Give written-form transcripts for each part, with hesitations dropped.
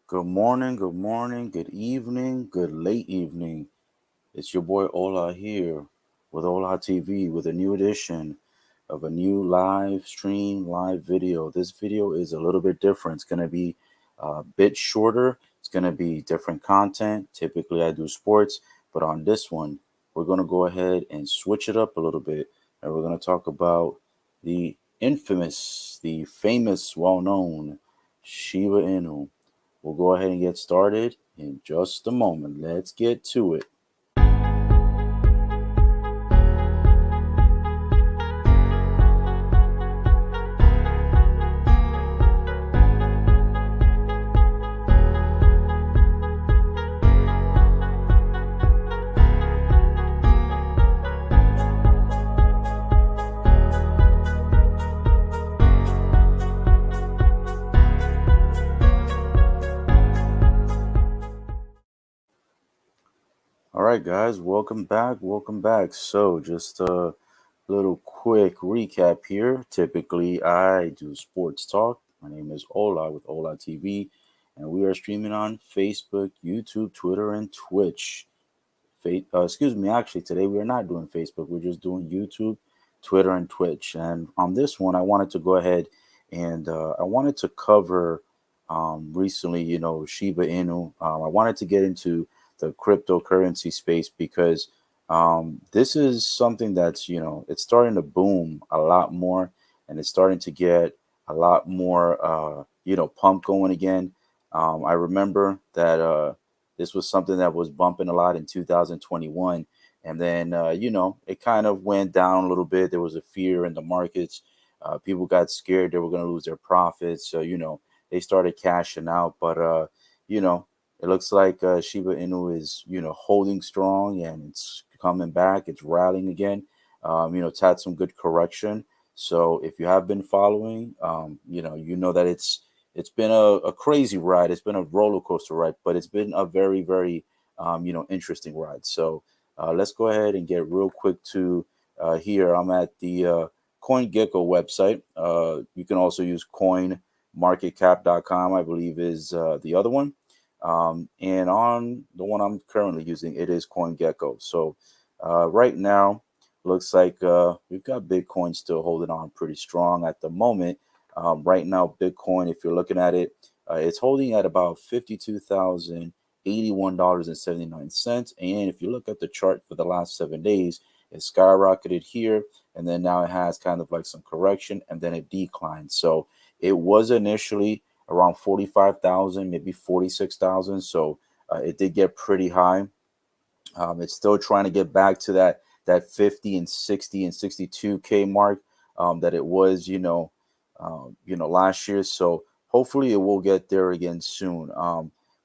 Good morning, good evening, good late evening. It's your boy Ola here with ÓláTV with a new edition of a new live stream, live video. This video is a little bit different. It's going to be a bit shorter. It's going to be different content. Typically, I do sports, but on this one, we're going to go ahead and switch it up a little bit. And we're going to talk about the infamous, the famous, well known Shiba Inu. We'll go ahead and get started in just a moment. Let's get to it. All right, guys, welcome back. Welcome back. So, just a little quick recap here. Typically, I do sports talk. My name is Ola with ÓláTV, and we are streaming on Facebook, YouTube, Twitter, and Twitch. Actually, today we are not doing Facebook. We're just doing YouTube, Twitter, and Twitch. And on this one, I wanted to go ahead and I wanted to cover recently, Shiba Inu. I wanted to get into the cryptocurrency space because this is something that's, it's starting to boom a lot more and it's starting to get a lot more, pump going again. I remember that. This was something that was bumping a lot in 2021. And then, it kind of went down a little bit. There was a fear in the markets. People got scared they were going to lose their profits. So, they started cashing out. But, you know, it looks like Shiba Inu is, holding strong and it's coming back. It's rallying again. It's had some good correction. So if you have been following, you know that it's been a crazy ride. It's been a roller coaster ride, but it's been a very, very, interesting ride. So let's go ahead and get real quick to here. I'm at the CoinGecko website. You can also use coinmarketcap.com, I believe is the other one. And on the one I'm currently using, it is CoinGecko. So right now, looks like we've got Bitcoin still holding on pretty strong at the moment. Right now, Bitcoin, if you're looking at it, it's holding at about $52,081.79. And if you look at the chart for the last 7 days, it skyrocketed here, and then now it has kind of like some correction, and then it declined. So it was initially around 45,000, maybe 46,000. So it did get pretty high. It's still trying to get back to that 50 and 60 and 62K mark that it was, last year. So hopefully it will get there again soon.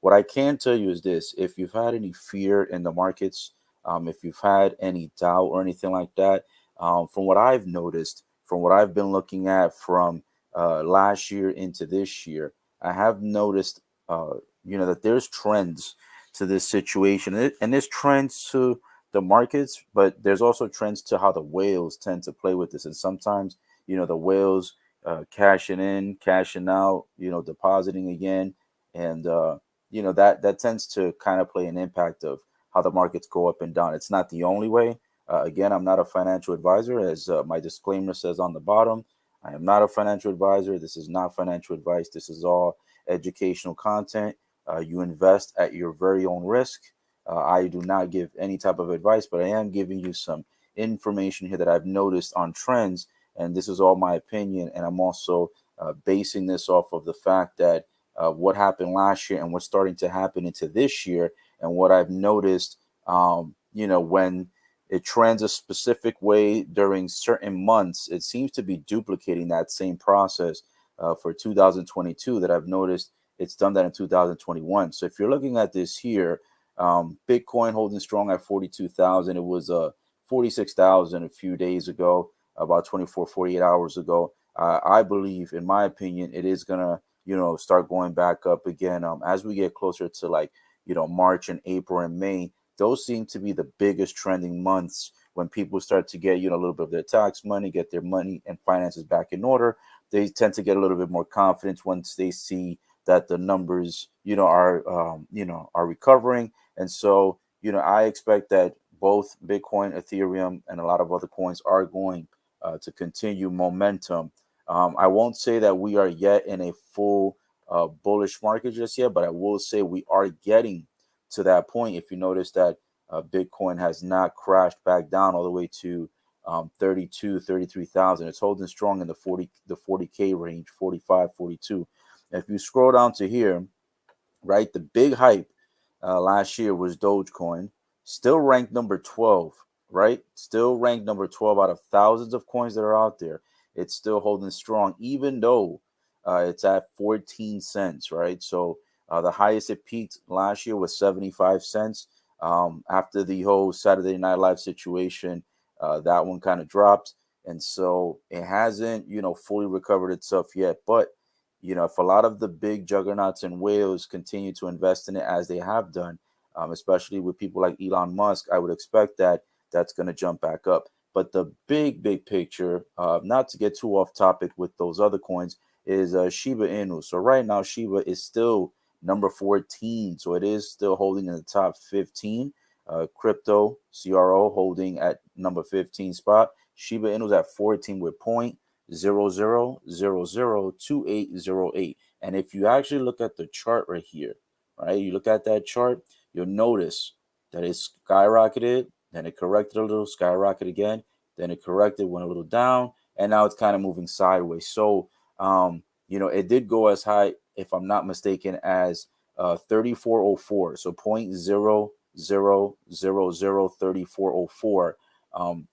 What I can tell you is this: if you've had any fear in the markets, if you've had any doubt or anything like that, from what I've noticed, from what I've been looking at from last year into this year, I have noticed, that there's trends to this situation, and there's trends to the markets, but there's also trends to how the whales tend to play with this. And sometimes, the whales cashing in, cashing out, depositing again, and that tends to kind of play an impact of how the markets go up and down. It's not the only way. Again, I'm not a financial advisor, as my disclaimer says on the bottom. I am not a financial advisor. This is not financial advice. This is all educational content. You invest at your very own risk. I do not give any type of advice, but I am giving you some information here that I've noticed on trends. And this is all my opinion. And I'm also basing this off of the fact that what happened last year and what's starting to happen into this year. And what I've noticed, when it trends a specific way during certain months, it seems to be duplicating that same process for 2022 that I've noticed it's done that in 2021. So if you're looking at this here, Bitcoin holding strong at 42,000. It was 46,000 a few days ago, about 24, 48 hours ago. I believe, in my opinion, it is going to, start going back up again as we get closer to March and April and May. Those seem to be the biggest trending months when people start to get, a little bit of their tax money, get their money and finances back in order. They tend to get a little bit more confidence once they see that the numbers, are recovering. And so, I expect that both Bitcoin, Ethereum, and a lot of other coins are going to continue momentum. I won't say that we are yet in a full bullish market just yet, but I will say we are getting to that point. If you notice that Bitcoin has not crashed back down all the way to 33,000. It's holding strong in the 40K range, 45, 42. And if you scroll down to here, right, the big hype last year was Dogecoin, still ranked number 12, right? Still ranked number 12 out of thousands of coins that are out there. It's still holding strong, even though it's at 14 cents, right? So the highest it peaked last year was 75 cents. After the whole Saturday Night Live situation, that one kind of dropped. And so it hasn't, fully recovered itself yet. But if a lot of the big juggernauts and whales continue to invest in it as they have done, especially with people like Elon Musk, I would expect that that's going to jump back up. But the big picture, not to get too off topic with those other coins, is Shiba Inu. So right now, Shiba is still number 14. So it is still holding in the top 15. Crypto, CRO, holding at number 15 spot. Shiba Inu is at 14 with 0.00002808. And if you actually look at the chart right here, right, you look at that chart, you'll notice that it skyrocketed, then it corrected a little, skyrocketed again, then it corrected, went a little down, and now it's kind of moving sideways. So, it did go as high, if I'm not mistaken, as 3404. So 0.00003404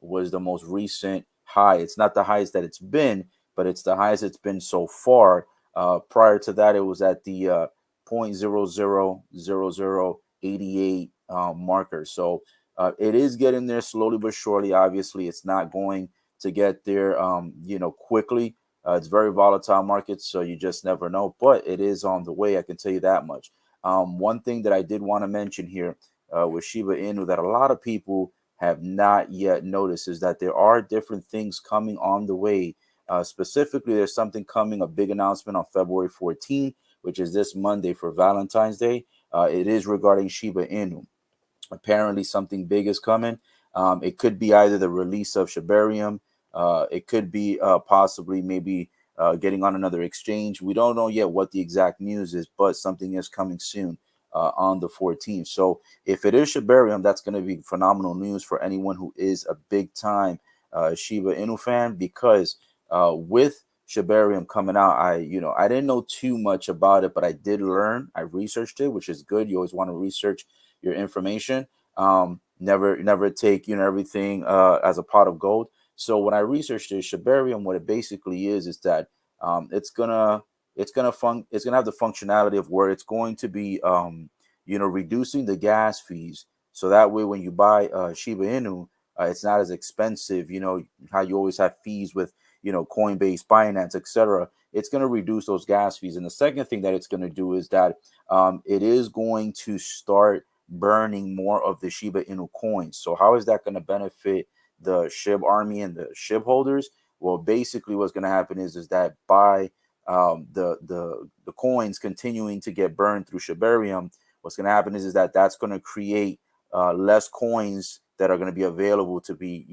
was the most recent high. It's not the highest that it's been, but it's the highest it's been so far. Prior to that, it was at the 0.000088 marker. So it is getting there slowly but surely. Obviously, it's not going to get there, quickly. It's very volatile market, so you just never know. But it is on the way. I can tell you that much. One thing that I did want to mention here with Shiba Inu that a lot of people have not yet noticed is that there are different things coming on the way. Specifically, there's something coming, a big announcement on February 14th, which is this Monday for Valentine's Day. It is regarding Shiba Inu. Apparently, something big is coming. It could be either the release of Shibarium. It could be possibly maybe getting on another exchange. We don't know yet what the exact news is, but something is coming soon on the 14th. So if it is Shibarium, that's going to be phenomenal news for anyone who is a big time Shiba Inu fan, because with Shibarium coming out, I didn't know too much about it, but I did learn. I researched it, which is good. You always want to research your information. Never take everything as a pot of gold. So when I researched it, Shibarium, what it basically is that it's gonna have the functionality of where it's going to be reducing the gas fees, so that way when you buy Shiba Inu, it's not as expensive. How you always have fees with Coinbase, Binance, etc. It's going to reduce those gas fees. And the second thing that it's going to do is that it is going to start burning more of the Shiba Inu coins. So how is that going to benefit the SHIB army and the SHIB holders? Well, basically what's going to happen is that by the coins continuing to get burned through Shibarium, what's going to happen is that that's going to create less coins that are going to be available to be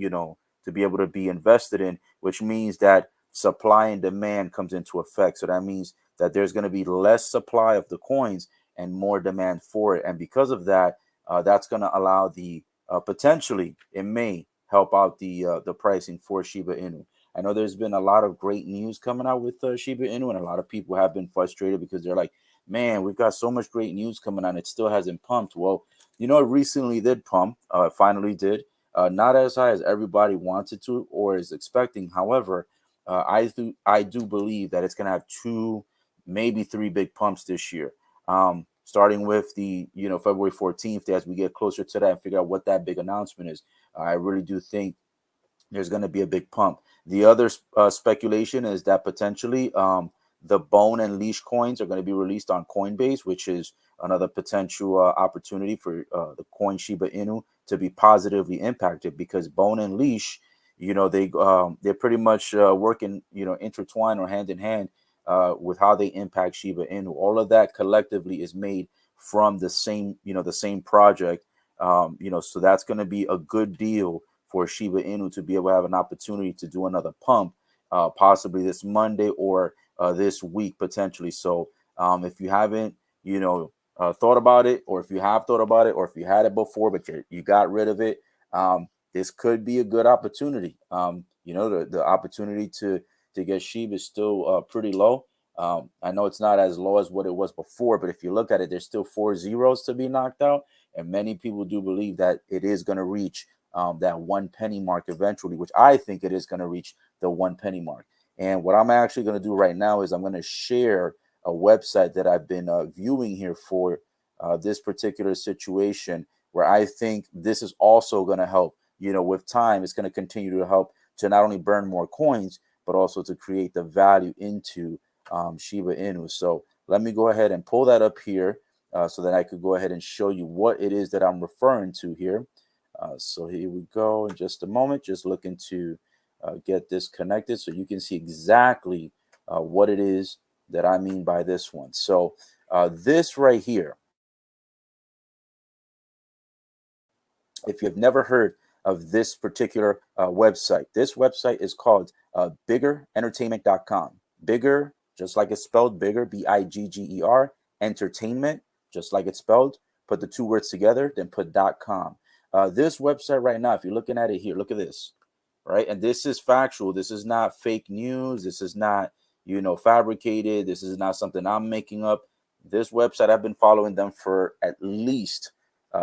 to be able to be invested in, which means that supply and demand comes into effect. So that means that there's going to be less supply of the coins and more demand for it. And because of that, that's going to allow the potentially, it may help out the pricing for Shiba Inu. I know there's been a lot of great news coming out with Shiba Inu, and a lot of people have been frustrated because they're like, man, we've got so much great news coming out, it still hasn't pumped. Well, it recently did pump, finally did. Not as high as everybody wanted to or is expecting. However, I do believe that it's going to have 2, maybe 3 big pumps this year. Starting with the February 14th, as we get closer to that and figure out what that big announcement is, I really do think there's going to be a big pump. The other speculation is that potentially the bone and leash coins are going to be released on Coinbase, which is another potential opportunity for the coin Shiba Inu to be positively impacted, because bone and leash, they're pretty much working, intertwined or hand in hand with how they impact Shiba Inu. All of that collectively is made from the same, the same project. So that's going to be a good deal for Shiba Inu to be able to have an opportunity to do another pump, possibly this Monday or this week potentially. So if you haven't, thought about it, or if you have thought about it, or if you had it before but you got rid of it, this could be a good opportunity. The opportunity to get Shiba is still pretty low. I know it's not as low as what it was before, but if you look at it, there's still 4 zeros to be knocked out. And many people do believe that it is going to reach that 1 penny mark eventually, which I think it is going to reach the 1 penny mark. And what I'm actually going to do right now is I'm going to share a website that I've been viewing here for this particular situation, where I think this is also going to help. With time, it's going to continue to help to not only burn more coins, but also to create the value into Shiba Inu. So let me go ahead and pull that up here so that I could go ahead and show you what it is that I'm referring to here. So here we go in just a moment, just looking to get this connected so you can see exactly what it is that I mean by this one. So this right here, if you've never heard of this particular website, this website is called biggerentertainment.com. Bigger, just like it's spelled, bigger, Bigger, entertainment, just like it's spelled. Put the 2 words together, then put .com. This website right now, if you're looking at it here, look at this, right? And this is factual. This is not fake news. This is not, fabricated. This is not something I'm making up. This website, I've been following them for at least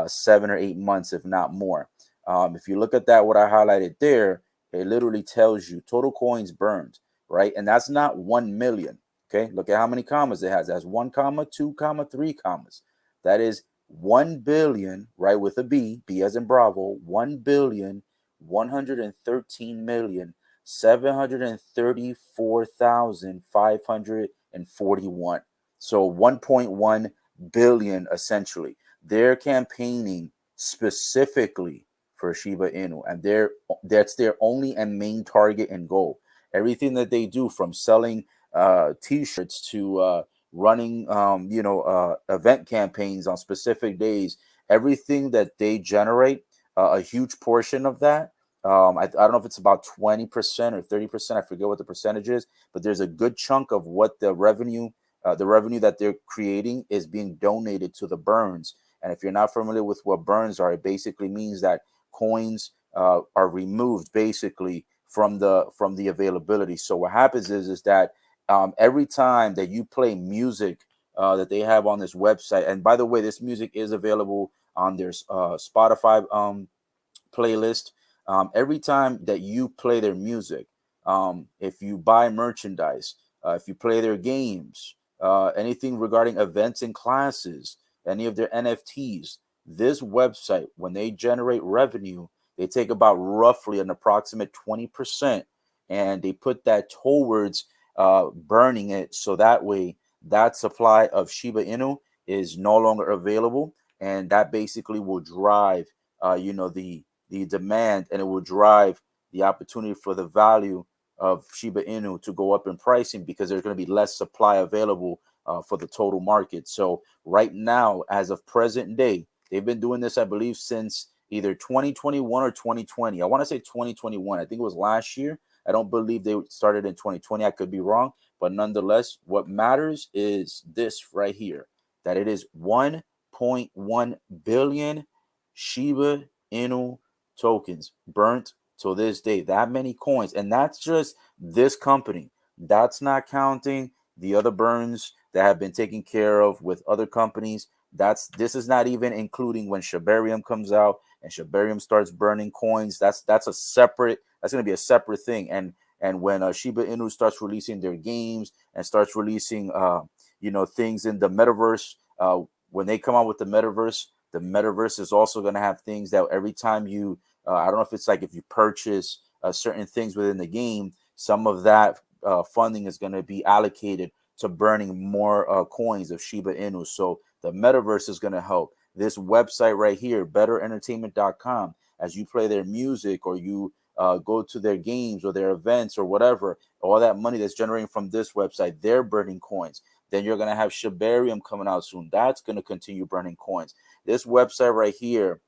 7 or 8 months, if not more. If you look at that, what I highlighted there, it literally tells you total coins burned, right? And that's not 1 million. Okay, look at how many commas it has. It has 1 comma, 2 comma, 3 commas. That is 1 billion, right, with a B, B as in Bravo, 1,113,734,541. So 1.1 billion essentially. They're campaigning specifically for Shiba Inu, and that's their only and main target and goal. Everything that they do, from selling t-shirts to running event campaigns on specific days, everything that they generate, a huge portion of that, I don't know if it's about 20% or 30%, I forget what the percentage is, but there's a good chunk of what the revenue that they're creating is being donated to the burns. And if you're not familiar with what burns are, it basically means that coins are removed basically from the availability. So what happens is that every time that you play music that they have on this website, and by the way, this music is available on their Spotify playlist. Every time that you play their music, if you buy merchandise, if you play their games, anything regarding events and classes, any of their NFTs, this website, when they generate revenue, they take about roughly an approximate 20%, and they put that towards burning it, so that way that supply of Shiba Inu is no longer available, and that basically will drive the demand, and it will drive the opportunity for the value of Shiba Inu to go up in pricing, because there's going to be less supply available for the total market. So right now, as of present day, they've been doing this, I believe, since either 2021 or 2020. I want to say 2021. I think it was last year. I don't believe they started in 2020. I could be wrong. But nonetheless, what matters is this right here, that it is 1.1 billion Shiba Inu tokens burnt to this day. That many coins. And that's just this company. That's not counting the other burns that have been taken care of with other companies. This is not even including when Shibarium comes out and Shibarium starts burning coins. That's going to be a separate thing. And when Shiba Inu starts releasing their games and starts releasing things in the metaverse, when they come out with the metaverse is also going to have things that every time you I don't know if it's like if you purchase certain things within the game, some of that funding is going to be allocated to burning more coins of Shiba Inu. So the metaverse is going to help. This website right here, betterentertainment.com, as you play their music or you go to their games or their events or whatever, all that money that's generating from this website, they're burning coins. Then you're going to have Shibarium coming out soon. That's going to continue burning coins. This website right here,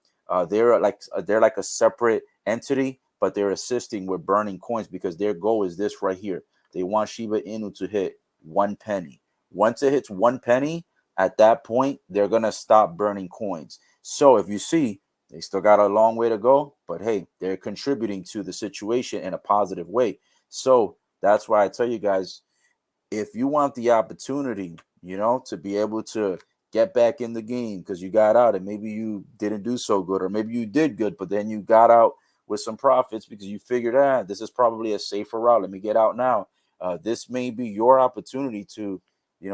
they're like a separate entity, but they're assisting with burning coins because their goal is this right here. They want Shiba Inu to hit 1 penny. Once it hits 1 penny, at that point, they're going to stop burning coins. So if you see, they still got a long way to go, but hey, they're contributing to the situation in a positive way. So that's why I tell you guys, if you want the opportunity, to be able to get back in the game because you got out and maybe you didn't do so good, or maybe you did good, but then you got out with some profits because you figured, this is probably a safer route. Let me get out now. This may be your opportunity to,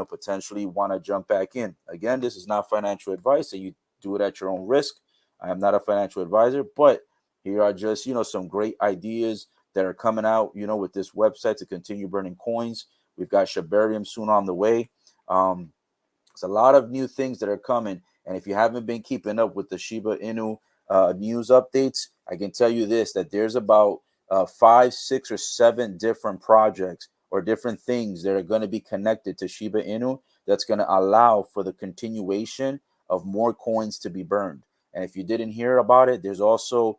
potentially want to jump back in. Again, this is not financial advice, so you do it at your own risk. I am not a financial advisor, but here are just, some great ideas that are coming out, with this website to continue burning coins. We've got Shibarium soon on the way. There's a lot of new things that are coming. And if you haven't been keeping up with the Shiba Inu news updates, I can tell you this, that there's about 5, 6, or 7 different projects or different things that are going to be connected to Shiba Inu that's going to allow for the continuation of more coins to be burned. And if you didn't hear about it, there's also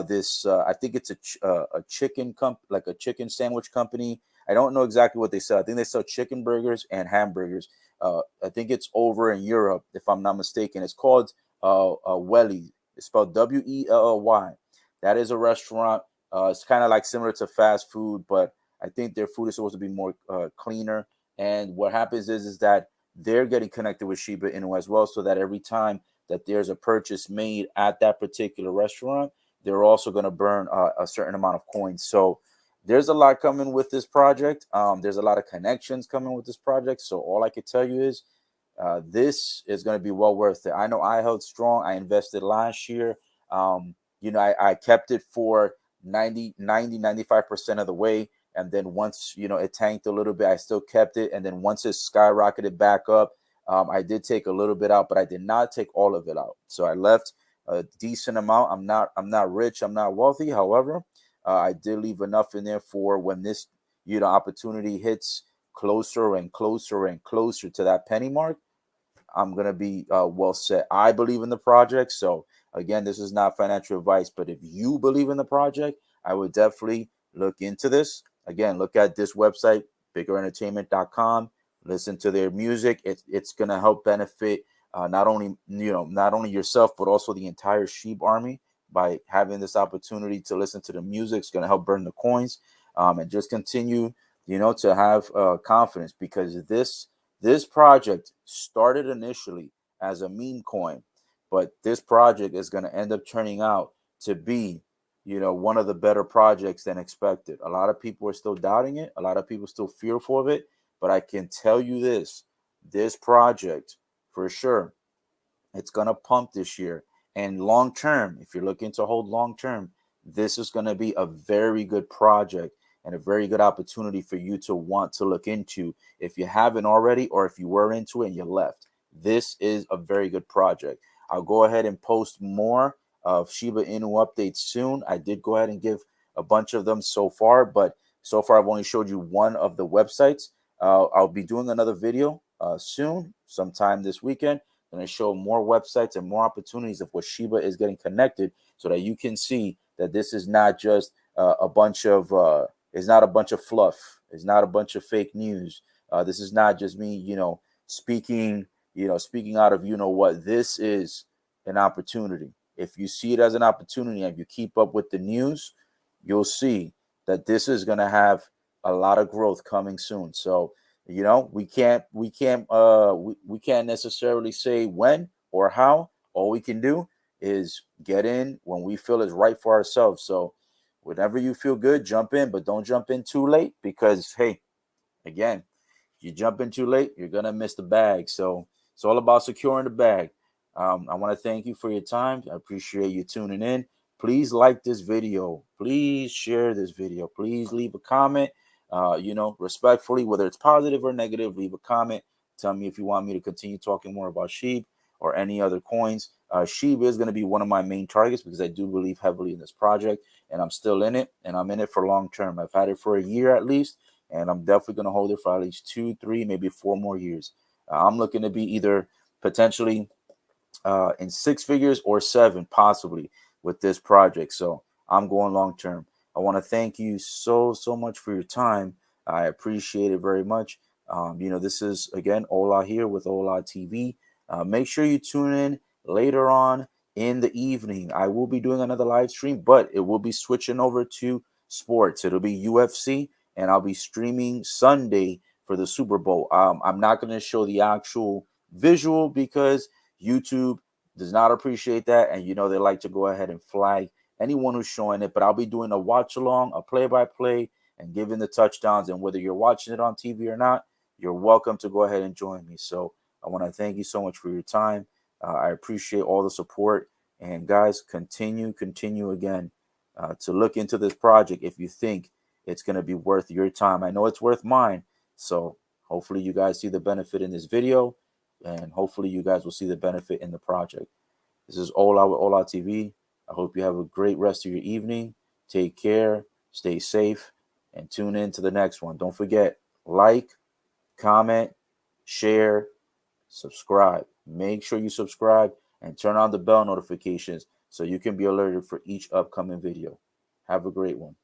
this, I think it's a chicken like a chicken sandwich company. I don't know exactly what they sell. I think they sell chicken burgers and hamburgers. I think it's over in Europe, if I'm not mistaken. It's called Welly. It's spelled Welly. That is a restaurant. It's kind of like similar to fast food, but I think their food is supposed to be more cleaner. And what happens is that they're getting connected with Shiba Inu as well, so that every time that there's a purchase made at that particular restaurant, they're also going to burn a certain amount of coins. So there's a lot coming with this project. There's a lot of connections coming with this project. So all I could tell you is this is going to be well worth it. I know I held strong. I invested last year. I kept it for 95% of the way. And then once, it tanked a little bit, I still kept it. And then once it skyrocketed back up, I did take a little bit out, but I did not take all of it out. So I left a decent amount. I'm not rich. I'm not wealthy. However, I did leave enough in there for when this, opportunity hits closer and closer and closer to that penny mark. I'm going to be well set. I believe in the project. So again, this is not financial advice, but if you believe in the project, I would definitely look into this. Again, look at this website, biggerentertainment.com. Listen to their music. It's going to help benefit not only yourself, but also the entire Sheep army by having this opportunity to listen to the music. It's going to help burn the coins and just continue, to have confidence, because this project started initially as a meme coin, but this project is going to end up turning out to be, one of the better projects than expected. A lot of people are still doubting it. A lot of people still fearful of it. But I can tell you this project, for sure, it's going to pump this year. And long term, if you're looking to hold long term, this is going to be a very good project and a very good opportunity for you to want to look into if you haven't already, or if you were into it and you left. This is a very good project. I'll go ahead and post more of Shiba Inu updates soon. I did go ahead and give a bunch of them so far, but so far I've only showed you one of the websites. I'll be doing another video soon, sometime this weekend, and I show more websites and more opportunities of what Shiba is getting connected, so that you can see that this is not just a bunch of it's not a bunch of fluff. It's not a bunch of fake news. This is not just me, speaking out of what. This is an opportunity. If you see it as an opportunity and you keep up with the news, you'll see that this is going to have a lot of growth coming soon. So, we can't necessarily say when or how. All we can do is get in when we feel is right for ourselves. So whenever you feel good, jump in, but don't jump in too late, because hey, again, you jump in too late, you're gonna miss the bag. So it's all about securing the bag. I want to thank you for your time. I appreciate you tuning in. Please like this video. Please share this video. Please leave a comment. Respectfully, whether it's positive or negative, leave a comment. Tell me if you want me to continue talking more about sheep or any other coins. Shiba is going to be one of my main targets because I do believe heavily in this project, and I'm still in it, and I'm in it for long term. I've had it for a year at least, and I'm definitely going to hold it for at least 2, 3, maybe 4 more years. I'm looking to be either potentially in 6 figures or 7 possibly with this project. So I'm going long term. I want to thank you so much for your time. I appreciate it very much. This is again Ola here with ÓláTV. Make sure you tune in later on in the evening. I will be doing another live stream, but it will be switching over to sports. It'll be UFC, and I'll be streaming Sunday for the Super Bowl. I'm not going to show the actual visual because YouTube does not appreciate that, and they like to go ahead and flag anyone who's showing it. But I'll be doing a watch along, a play-by-play, and giving the touchdowns. And whether you're watching it on TV or not, you're welcome to go ahead and join me. So I want to thank you so much for your time. I appreciate all the support. And guys, continue again to look into this project if you think it's going to be worth your time. I know it's worth mine. So hopefully you guys see the benefit in this video, and hopefully you guys will see the benefit in the project. This is Ola with ÓláTV. I hope you have a great rest of your evening. Take care, stay safe, and tune in to the next one. Don't forget, like, comment, share, subscribe. Make sure you subscribe and turn on the bell notifications so you can be alerted for each upcoming video. Have a great one.